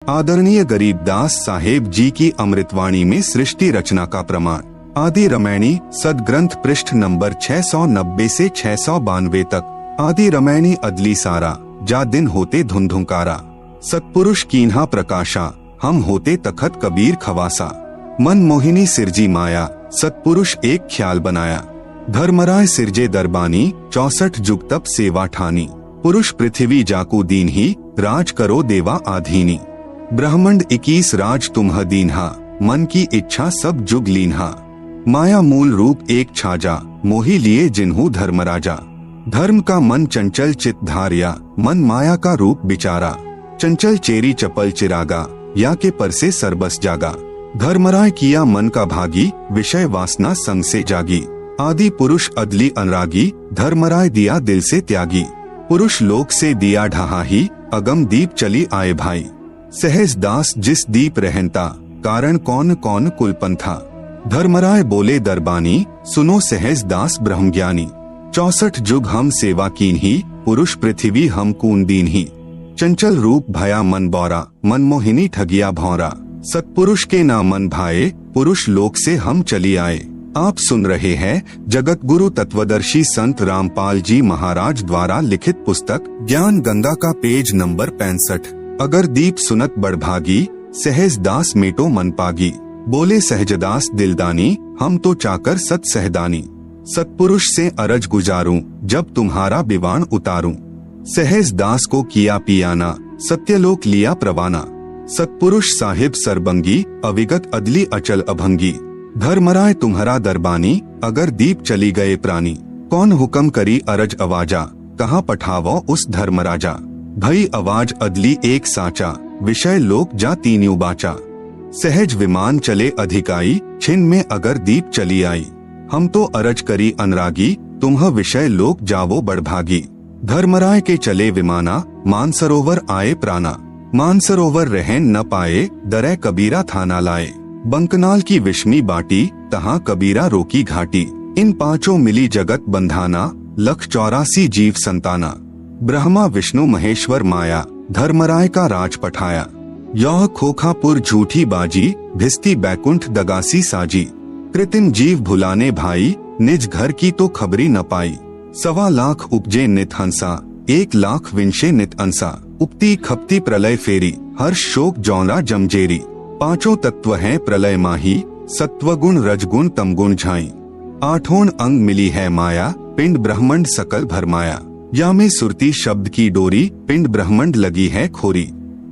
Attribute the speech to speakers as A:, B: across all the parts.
A: आदरणीय गरीबदास साहेब जी की अमृतवाणी में सृष्टि रचना का प्रमाण। आदि रामायणी सदग्रंथ पृष्ठ नंबर 690 से 692 तक। आदि रामायणी अदली सारा, जा दिन होते धुंधुकारा, सतपुरुष कीन्हा प्रकाशा, हम होते तखत कबीर खवासा। मन मोहिनी सिरजी माया, सतपुरुष एक ख्याल बनाया। धर्मराय सिरजे दरबानी, 64 जुग तप सेवा ठानी। पुरुष पृथ्वी जाकू दीन ही, राज करो देवा आधीनी। ब्रह्मंड 21 राज तुम्ह दीन्हा, मन की इच्छा सब जुग लीन्हा। माया मूल रूप एक छाजा, मोही लिए जिन्हू धर्मराजा। धर्म का मन चंचल चित धारिया, मन माया का रूप बिचारा। चंचल चेरी चपल चिरागा, या के पर से सरबस जागा। धर्मराय किया मन का भागी, विषय वासना संग से जागी। आदि पुरुष अदली अनुरागी, धर्मराय दिया दिल से त्यागी। पुरुष लोक से दिया ढहा ही, अगम दीप चली आए भाई। सहज दास जिस दीप रहनता, कारण कौन कौन कुलपंथा। धर्मराय बोले दरबानी, सुनो सहज दास ब्रह्मज्ञानी। 64 जुग हम सेवा कीन ही, पुरुष पृथ्वी हम कून दीन ही। चंचल रूप भया मन बौरा, मन मोहिनी ठगिया भौरा। सतपुरुष के ना मन भाए, पुरुष लोक से हम चली आए। आप सुन रहे हैं जगत गुरु तत्वदर्शी संत रामपाल जी महाराज द्वारा लिखित पुस्तक ज्ञान गंगा का पेज नंबर 65। अगर दीप सुनत बड़भागी, सहज दास मेटो मन पागी। बोले सहजदास दिलदानी, हम तो चाकर सत सहदानी। सतपुरुष से अरज गुजारूं, जब तुम्हारा बिवान उतारूं। सहज दास को किया पियाना, सत्यलोक लिया प्रवाना। सतपुरुष साहिब सरबंगी, अविगत अदली अचल अभंगी। धर्मराय तुम्हारा दरबानी, अगर दीप चली गए प्राणी। कौन हुक्म करी अरज अवाजा, कहाँ पठावो उस धर्मराजा। भई आवाज अदली एक साचा, विषय लोक जा तीन्यू बाचा। सहज विमान चले अधिकाई, छिन में अगर दीप चली आई। हम तो अरज करी अनुरागी, तुम्ह विषय लोक जावो बड़भागी। धर्मराय के चले विमाना, मानसरोवर आए प्राणा। मानसरोवर रहन न पाए, दरै कबीरा थाना लाए। बंकनाल की विषमी बाटी, तहाँ कबीरा रोकी घाटी। इन पांचों मिली जगत बंधाना, 184 जीव संताना। ब्रह्मा विष्णु महेश्वर माया, धर्मराय का राज पठाया। यह खोखापुर झूठी बाजी, भिस्ती बैकुंठ दगासी साजी। कृतिन जीव भुलाने भाई, निज घर की तो खबरी न पाई। 1.25 लाख उपजे नित हंसा, 1 लाख विंशे नित अंसा। उपती खपती प्रलय फेरी, हर्ष शोक जौला जमजेरी। पांचों तत्व हैं प्रलय माही, सत्वगुण रजगुण तमगुण झाई। 8 अंग मिली है माया, पिंड ब्रह्मंड सकल भरमाया। या में सुरती शब्द की डोरी, पिंड ब्रह्मंड लगी है खोरी।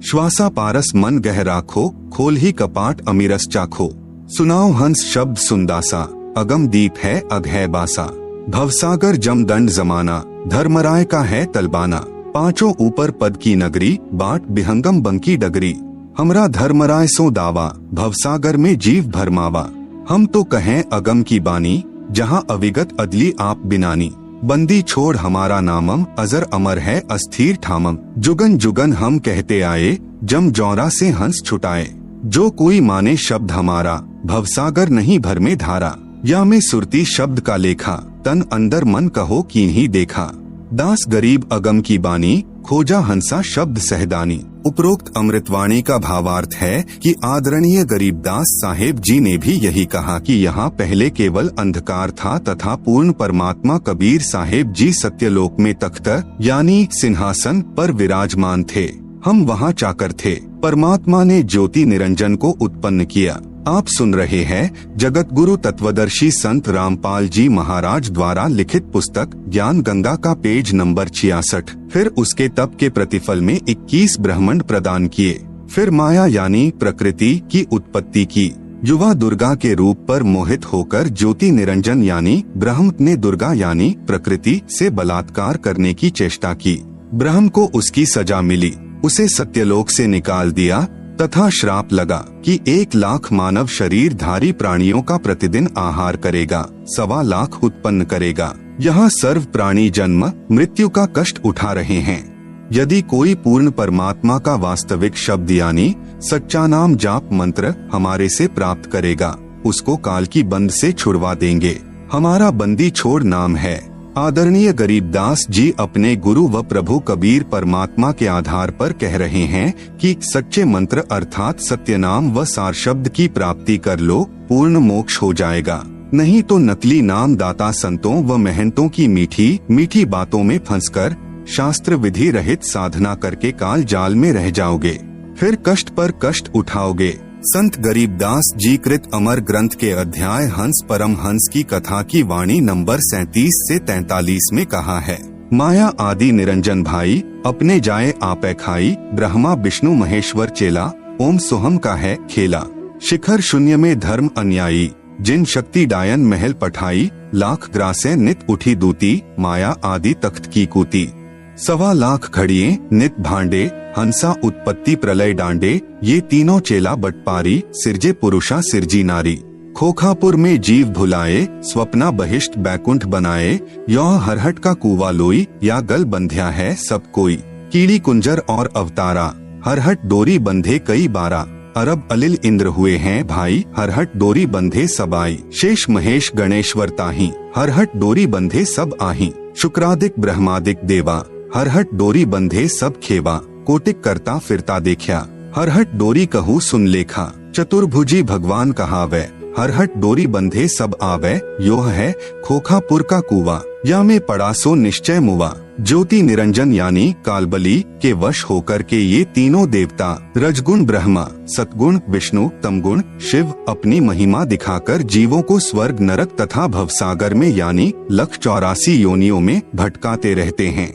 A: श्वासा पारस मन गह राखो, खोल ही कपाट अमीरस चाखो। सुनाओ हंस शब्द सुंदासा, अगम दीप है अग है बासा। भवसागर जमदंड जमाना, धर्मराय का है तलबाना। पांचों ऊपर पद की नगरी, बाट बिहंगम बंकी डगरी। हमरा धर्मराय सो दावा, भवसागर में जीव भरमावा। हम तो कहें अगम की बानी, जहाँ अविगत अदली आप बिनानी। बंदी छोड़ हमारा नामम, अजर अमर है अस्थिर ठामम। जुगन जुगन हम कहते आए, जम जौरा से हंस छुटाए। जो कोई माने शब्द हमारा, भवसागर नहीं भर में धारा। या में सुरती शब्द का लेखा, तन अंदर मन कहो कीन्ही देखा। दास गरीब अगम की बानी, खोजा हंसा शब्द सहदानी। उपरोक्त अमृतवाणी का भावार्थ है कि आदरणीय गरीबदास साहेब जी ने भी यही कहा कि यहाँ पहले केवल अंधकार था तथा पूर्ण परमात्मा कबीर साहेब जी सत्यलोक में तख्त यानी सिंहासन पर विराजमान थे। हम वहाँ चाकर थे। परमात्मा ने ज्योति निरंजन को उत्पन्न किया। आप सुन रहे हैं जगत गुरु तत्वदर्शी संत रामपाल जी महाराज द्वारा लिखित पुस्तक ज्ञान गंगा का पेज नंबर 66। फिर उसके तप के प्रतिफल में 21 ब्रह्मांड प्रदान किए। फिर माया यानी प्रकृति की उत्पत्ति की। युवा दुर्गा के रूप पर मोहित होकर ज्योति निरंजन यानी ब्रह्म ने दुर्गा यानी प्रकृति से बलात्कार करने की चेष्टा की। ब्रह्म को उसकी सजा मिली, उसे सत्यलोक से निकाल दिया तथा श्राप लगा कि 1 लाख मानव शरीरधारी प्राणियों का प्रतिदिन आहार करेगा, 1.25 लाख उत्पन्न करेगा। यहाँ सर्व प्राणी जन्म मृत्यु का कष्ट उठा रहे हैं। यदि कोई पूर्ण परमात्मा का वास्तविक शब्द यानी सच्चा नाम जाप मंत्र हमारे से प्राप्त करेगा, उसको काल की बंद से छुड़वा देंगे। हमारा बंदी छोड़ नाम है, आदरणीय गरीबदास जी अपने गुरु व प्रभु कबीर परमात्मा के आधार पर कह रहे हैं कि सच्चे मंत्र अर्थात सत्य नाम व सार शब्द की प्राप्ति कर लो, पूर्ण मोक्ष हो जाएगा। नहीं तो नकली नाम दाता संतों व महंतों की मीठी मीठी बातों में फंसकर शास्त्र विधि रहित साधना करके काल जाल में रह जाओगे, फिर कष्ट पर कष्ट उठाओगे। संत गरीबदास जी कृत अमर ग्रंथ के अध्याय हंस परम हंस की कथा की वाणी नंबर 37 से 43 में कहा है, माया आदि निरंजन भाई अपने जाए आपे खाई, ब्रह्मा विष्णु महेश्वर चेला, ओम सोहम का है खेला। शिखर शून्य में धर्म अन्यायी, जिन शक्ति डायन महल पठाई, लाख ग्रासे नित उठी दूती, माया आदि तख्त की कूती। 1.25 लाख घड़िए नित भांडे, हंसा उत्पत्ति प्रलय डांडे, ये तीनों चेला बटपारी, सिरजे पुरुषा सिरजी नारी। खोखापुर में जीव भुलाए, स्वप्ना बहिष्ट बैकुंठ बनाए, यह हरहट का कुआ लोई, या गल बंध्या है सब कोई। कीड़ी कुंजर और अवतारा, हरहट डोरी बंधे कई बारा, अरब अलिल इंद्र हुए हैं भाई, हरहट डोरी बंधे सब आई। शेष महेश गणेश्वर ताही, हरहट डोरी बंधे सब आही। शुक्रादिक ब्रह्मादिक देवा, हरहट डोरी बंधे सब खेवा। कोटिक करता फिरता देखा, हरहट डोरी कहू सुन लेखा। चतुर्भुजी भगवान कहावे, हरहट डोरी बंधे सब आवे, योह है खोखापुर का कुआ, या में पड़ा सो निश्चय मुआ। ज्योति निरंजन यानी कालबली के वश होकर के ये तीनों देवता रजगुण ब्रह्मा, सतगुण विष्णु, तमगुण शिव अपनी महिमा दिखाकर जीवों को स्वर्ग नरक तथा भवसागर में यानी 184 योनियों में भटकाते रहते हैं।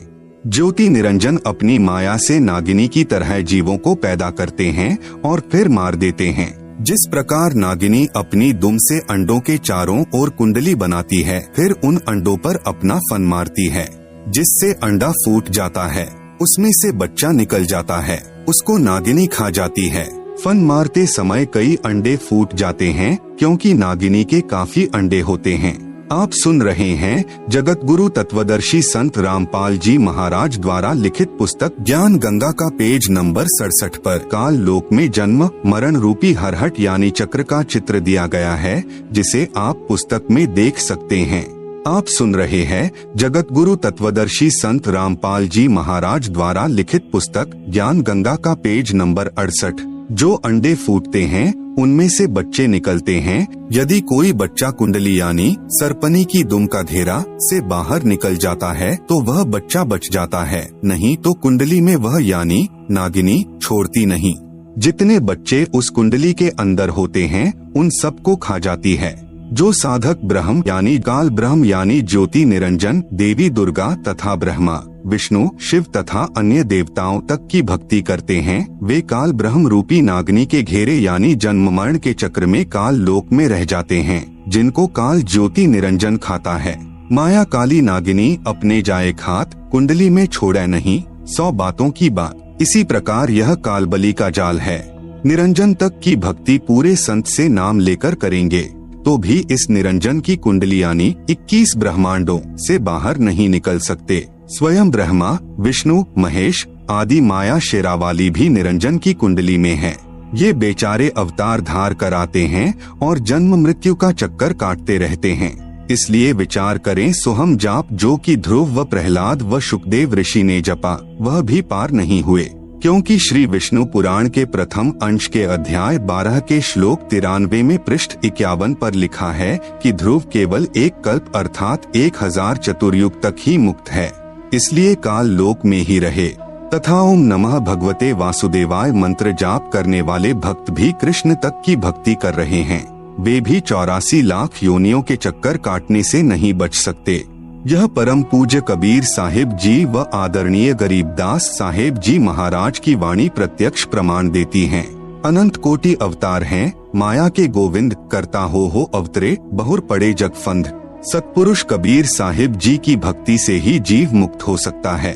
A: ज्योति निरंजन अपनी माया से नागिनी की तरह जीवों को पैदा करते हैं और फिर मार देते हैं। जिस प्रकार नागिनी अपनी दुम से अंडों के चारों ओर कुंडली बनाती है, फिर उन अंडों पर अपना फन मारती है, जिससे अंडा फूट जाता है, उसमें से बच्चा निकल जाता है, उसको नागिनी खा जाती है। फन मारते समय कई अंडे फूट जाते हैं, क्योंकि नागिनी के काफी अंडे होते हैं। आप सुन रहे हैं जगत गुरु तत्वदर्शी संत रामपाल जी महाराज द्वारा लिखित पुस्तक ज्ञान गंगा का पेज नंबर 67 पर काल लोक में जन्म मरण रूपी हरहट यानी चक्र का चित्र दिया गया है, जिसे आप पुस्तक में देख सकते हैं। आप सुन रहे हैं जगत गुरु तत्वदर्शी संत रामपाल जी महाराज द्वारा लिखित पुस्तक ज्ञान गंगा का पेज नंबर 68। जो अंडे फूटते हैं उनमें से बच्चे निकलते हैं। यदि कोई बच्चा कुंडली यानी सरपनी की दुम का घेरा से बाहर निकल जाता है तो वह बच्चा बच जाता है, नहीं तो कुंडली में वह यानी नागिनी छोड़ती नहीं। जितने बच्चे उस कुंडली के अंदर होते हैं उन सबको खा जाती है। जो साधक ब्रह्म यानी काल ब्रह्म यानी ज्योति निरंजन देवी दुर्गा तथा ब्रह्मा विष्णु शिव तथा अन्य देवताओं तक की भक्ति करते हैं, वे काल ब्रह्म रूपी नागिनी के घेरे यानी जन्म मरण के चक्र में काल लोक में रह जाते हैं, जिनको काल ज्योति निरंजन खाता है। माया काली नागिनी अपने जाए खात, कुंडली में छोड़े नहीं, 100 बातों की बात। इसी प्रकार यह कालबली का जाल है। निरंजन तक की भक्ति पूरे संत से नाम लेकर करेंगे तो भी इस निरंजन की कुंडली यानी 21 ब्रह्मांडों से बाहर नहीं निकल सकते। स्वयं ब्रह्मा विष्णु महेश आदि माया शेरावाली भी निरंजन की कुंडली में है। ये बेचारे अवतार धार कर आते हैं और जन्म मृत्यु का चक्कर काटते रहते हैं। इसलिए विचार करें सोहम जाप जो कि ध्रुव व प्रहलाद व शुकदेव ऋषि ने जपा, वह भी पार नहीं हुए, क्योंकि श्री विष्णु पुराण के प्रथम अंश के अध्याय 12 के श्लोक 93 में पृष्ठ 51 पर लिखा है कि ध्रुव केवल एक कल्प अर्थात 1000 चतुर्युग तक ही मुक्त है, इसलिए काल लोक में ही रहे। तथा ओम नमः भगवते वासुदेवाय मंत्र जाप करने वाले भक्त भी कृष्ण तक की भक्ति कर रहे हैं, वे भी 84 लाख योनियों के चक्कर काटने से नहीं बच सकते। यह परम पूज्य कबीर साहिब जी व आदरणीय गरीबदास साहिब जी महाराज की वाणी प्रत्यक्ष प्रमाण देती हैं। अनंत कोटि अवतार हैं, माया के गोविंद करता हो अवतरे, बहुर पड़े जगफंद। सतपुरुष कबीर साहिब जी की भक्ति से ही जीव मुक्त हो सकता है।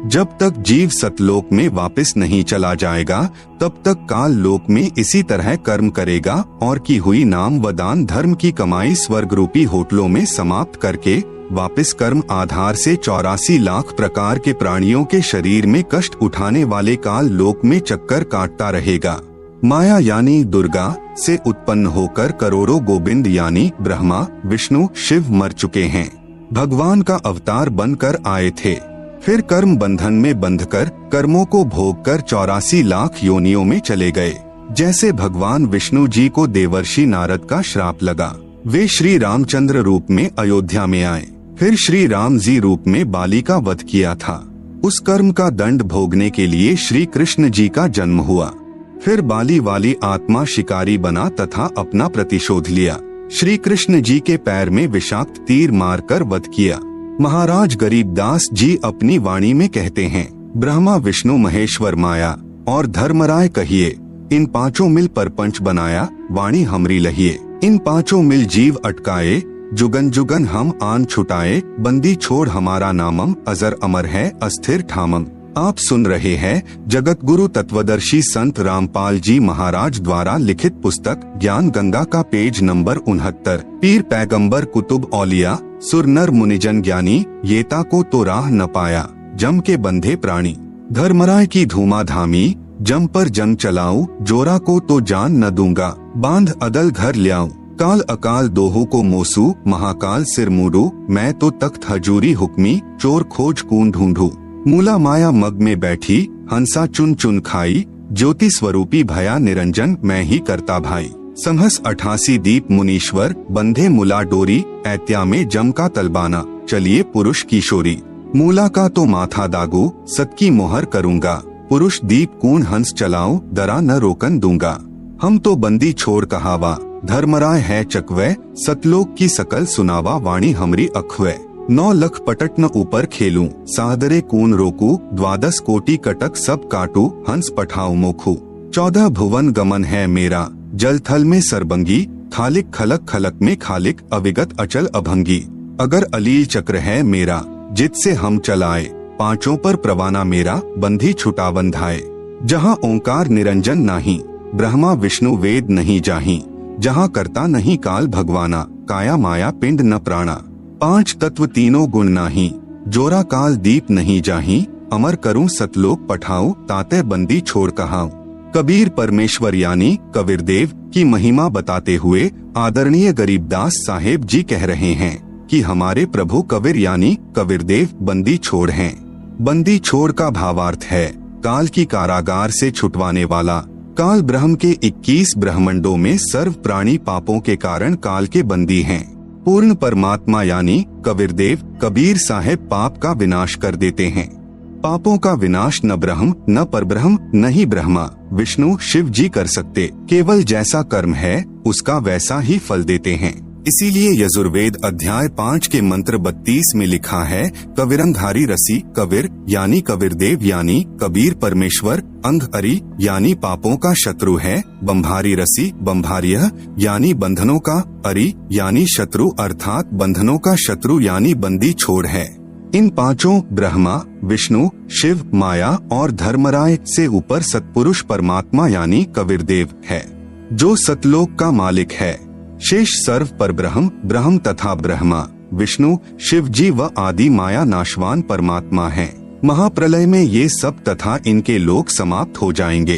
A: जब तक जीव सतलोक में वापस नहीं चला जाएगा तब तक काल लोक में इसी तरह कर्म करेगा और की हुई नाम व दान धर्म की कमाई स्वर्ग रूपी होटलों में समाप्त करके वापस कर्म आधार से 84 लाख प्रकार के प्राणियों के शरीर में कष्ट उठाने वाले काल लोक में चक्कर काटता रहेगा। माया यानी दुर्गा से उत्पन्न होकर करोड़ों गोविंद यानी ब्रह्मा विष्णु शिव मर चुके हैं। भगवान का अवतार बनकर आए थे। फिर कर्म बंधन में बंधकर कर्मों को भोग कर 84 लाख योनियों में चले गए। जैसे भगवान विष्णु जी को देवर्षि नारद का श्राप लगा, वे श्री रामचंद्र रूप में अयोध्या में आए। फिर श्री राम जी रूप में बाली का वध किया था। उस कर्म का दंड भोगने के लिए श्री कृष्ण जी का जन्म हुआ। फिर बाली वाली आत्मा शिकारी बना तथा अपना प्रतिशोध लिया। श्री कृष्ण जी के पैर में विषाक्त तीर मारकर वध किया। महाराज गरीबदास जी अपनी वाणी में कहते हैं, ब्रह्मा विष्णु महेश्वर माया और धर्मराय कहिए, इन पांचों मिल परपंच बनाया, वाणी हमरी लहिए। इन पांचों मिल जीव अटकाए, जुगन जुगन हम आन छुटाए, बंदी छोड़ हमारा नामम, अजर अमर है अस्थिर ठामम। आप सुन रहे हैं जगत गुरु तत्वदर्शी संत रामपाल जी महाराज द्वारा लिखित पुस्तक ज्ञान गंगा का पेज नंबर 69। पीर पैगंबर कुतुब औलिया सुर नर मुनिजन ज्ञानी, येता को तो राह न पाया, जम के बंधे प्राणी। धर्मराय की धूमाधामी, जम पर जंग चलाऊं, जोरा को तो जान न दूंगा, बांध अदल घर ल्याऊं। काल अकाल दोहो को मोसू, महाकाल सिर मूडू, मैं तो तख्त हजूरी हुक्मी, चोर खोज कून ढूंढू। मूला माया मग में बैठी, हंसा चुन चुन खाई, ज्योति स्वरूपी भया निरंजन, मैं ही करता भाई। संहस 88 दीप मुनीश्वर, बंधे मुला डोरी, ऐत्या में जम का तलबाना, चलिए पुरुष किशोरी। मूला का तो माथा दागू, सत की मोहर करूंगा, पुरुष दीप कून हंस चलाऊं, दरा न रोकन दूंगा। हम तो बंदी छोड़ कहावा, धर्मराय है चकवे, सतलोक की सकल सुनावा, वाणी हमरी अखवे। 9 लख पटट न ऊपर खेलूं, सादरे कून रोकू, 12 कोटि कटक सब काटू, हंस पठाऊ मोखू। 14 भुवन गमन है मेरा, जल थल में सरबंगी, खालिक खलक खलक में खालिक, अविगत अचल अभंगी। अगर अलील चक्र है मेरा, जित से हम चलाए, पांचों पर प्रवाना मेरा, बंधी छुटा बंधाए। जहाँ ओंकार निरंजन नाही, ब्रह्मा विष्णु वेद नहीं जाही, जहाँ करता नहीं काल भगवाना, काया माया पिंड न प्राणा। 5 तत्व तीनों गुण नाही, जोरा काल दीप नहीं जाही, अमर करूं सतलोक पठाऊं, ताते बंदी छोड़ कहाऊं। कबीर परमेश्वर यानी कबीरदेव की महिमा बताते हुए आदरणीय गरीबदास साहेब जी कह रहे हैं कि हमारे प्रभु कबीर यानी कबीरदेव बंदी छोड़ हैं। बंदी छोड़ का भावार्थ है काल की कारागार से छुटवाने वाला। काल ब्रह्म के 21 ब्रह्मंडों में सर्व प्राणी पापों के कारण काल के बंदी हैं। पूर्ण परमात्मा यानी कबीरदेव कबीर साहेब पाप का विनाश कर देते हैं। पापों का विनाश न ब्रह्म न परब्रह्म न ही ब्रह्मा विष्णु शिव जी कर सकते, केवल जैसा कर्म है उसका वैसा ही फल देते हैं। इसीलिए यजुर्वेद अध्याय 5 के मंत्र 32 में लिखा है, कबीरंधारी रसी कबीर यानी कबीरदेव यानी कबीर परमेश्वर, अंध अरी यानी पापों का शत्रु है, बंभारी रसी बंभार्य यानी बंधनों का, अरी यानी शत्रु अर्थात बंधनों का शत्रु यानी बंदी छोड़ है। इन पांचों ब्रह्मा विष्णु शिव माया और धर्मराय से ऊपर सतपुरुष परमात्मा यानी कबीरदेव है, जो सतलोक का मालिक है। शेष सर्व पर ब्रह्म तथा ब्रह्मा विष्णु शिव जी व आदि माया नाशवान परमात्मा हैं। महाप्रलय में ये सब तथा इनके लोक समाप्त हो जाएंगे।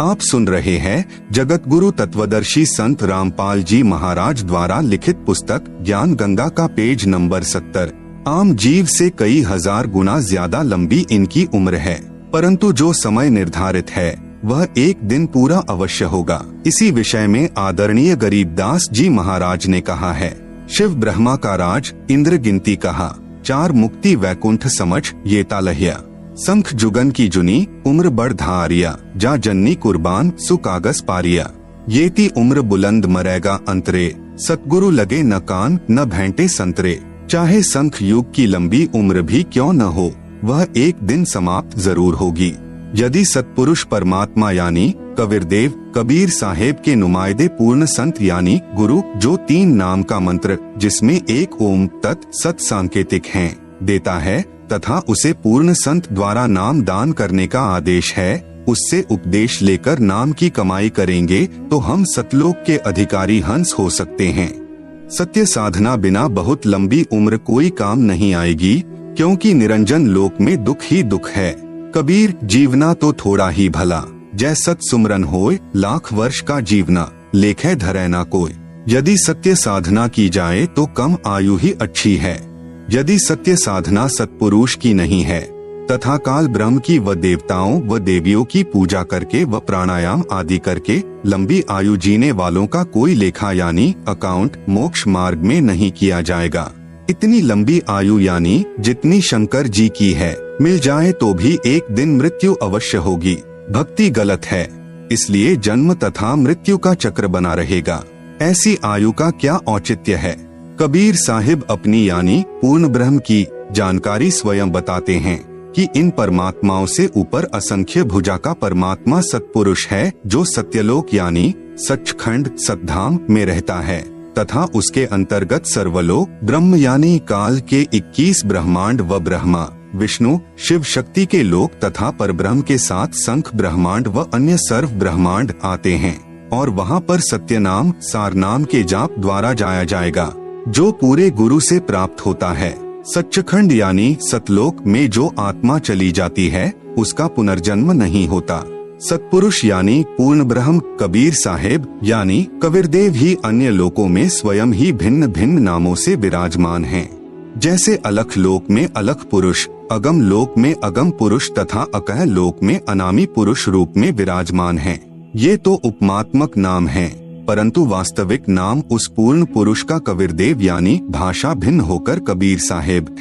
A: आप सुन रहे हैं जगत गुरु तत्वदर्शी संत रामपाल जी महाराज द्वारा लिखित पुस्तक ज्ञान गंगा का पेज नंबर 70। आम जीव से कई हजार गुना ज्यादा लंबी इनकी उम्र है, परंतु जो समय निर्धारित है वह एक दिन पूरा अवश्य होगा। इसी विषय में आदरणीय गरीबदास जी महाराज ने कहा है, शिव ब्रह्मा का राज इंद्र गिनती कहा, 4 मुक्ति वैकुंठ समझ ये तालहिया। संख जुगन की जुनी उम्र बढ़ धारिया, जा जन्नी कुर्बान सुकागस पारिया। येती उम्र बुलंद मरेगा अंतरे, सतगुरु लगे न कान न भेंटे संतरे। चाहे संख युग की लंबी उम्र भी क्यों न हो, वह एक दिन समाप्त जरूर होगी। यदि सतपुरुष परमात्मा यानी कबीरदेव कबीर साहेब के नुमाइंदे पूर्ण संत यानी गुरु, जो 3 नाम का मंत्र जिसमें एक ओम तत् सत सांकेतिक हैं देता है तथा उसे पूर्ण संत द्वारा नाम दान करने का आदेश है, उससे उपदेश लेकर नाम की कमाई करेंगे तो हम सतलोक के अधिकारी हंस हो सकते हैं। सत्य साधना बिना बहुत लंबी उम्र कोई काम नहीं आएगी, क्योंकि निरंजन लोक में दुख ही दुख है। कबीर जीवना तो थोड़ा ही भला, जय सत सुमरन होय, लाख वर्ष का जीवना लेखे धरे ना कोई। यदि सत्य साधना की जाए तो कम आयु ही अच्छी है। यदि सत्य साधना सत्पुरुष की नहीं है तथा काल ब्रह्म की व देवताओं व देवियों की पूजा करके व प्राणायाम आदि करके लंबी आयु जीने वालों का कोई लेखा यानी अकाउंट मोक्ष मार्ग में नहीं किया जाएगा। इतनी लंबी आयु यानी जितनी शंकर जी की है मिल जाए तो भी एक दिन मृत्यु अवश्य होगी। भक्ति गलत है, इसलिए जन्म तथा मृत्यु का चक्र बना रहेगा। ऐसी आयु का क्या औचित्य है। कबीर साहिब अपनी यानी पूर्ण ब्रह्म की जानकारी स्वयं बताते हैं कि इन परमात्माओं से ऊपर असंख्य भुजा का परमात्मा सत्पुरुष है जो सत्यलोक यानी सचखंड सतधाम में रहता है तथा उसके अंतर्गत सर्वलोक ब्रह्म यानी काल के 21 ब्रह्मांड व ब्रह्मा विष्णु शिव शक्ति के लोक तथा परब्रह्म के साथ संख ब्रह्मांड व अन्य सर्व ब्रह्मांड आते हैं और वहाँ पर सत्य नाम सार नाम के जाप द्वारा जाया जाएगा जो पूरे गुरु से प्राप्त होता है। सच्चखंड यानी सतलोक में जो आत्मा चली जाती है उसका पुनर्जन्म नहीं होता। सत्पुरुष यानी पूर्ण ब्रह्म कबीर साहेब यानी कबीरदेव ही अन्य लोकों में स्वयं ही भिन्न भिन्न नामों से विराजमान हैं। जैसे अलख लोक में अलख पुरुष, अगम लोक में अगम पुरुष तथा अकह लोक में अनामी पुरुष रूप में विराजमान हैं। ये तो उपमात्मक नाम हैं, परंतु वास्तविक नाम उस पूर्ण पुरुष का कबीरदेव यानी भाषा भिन्न होकर कबीर साहेब है।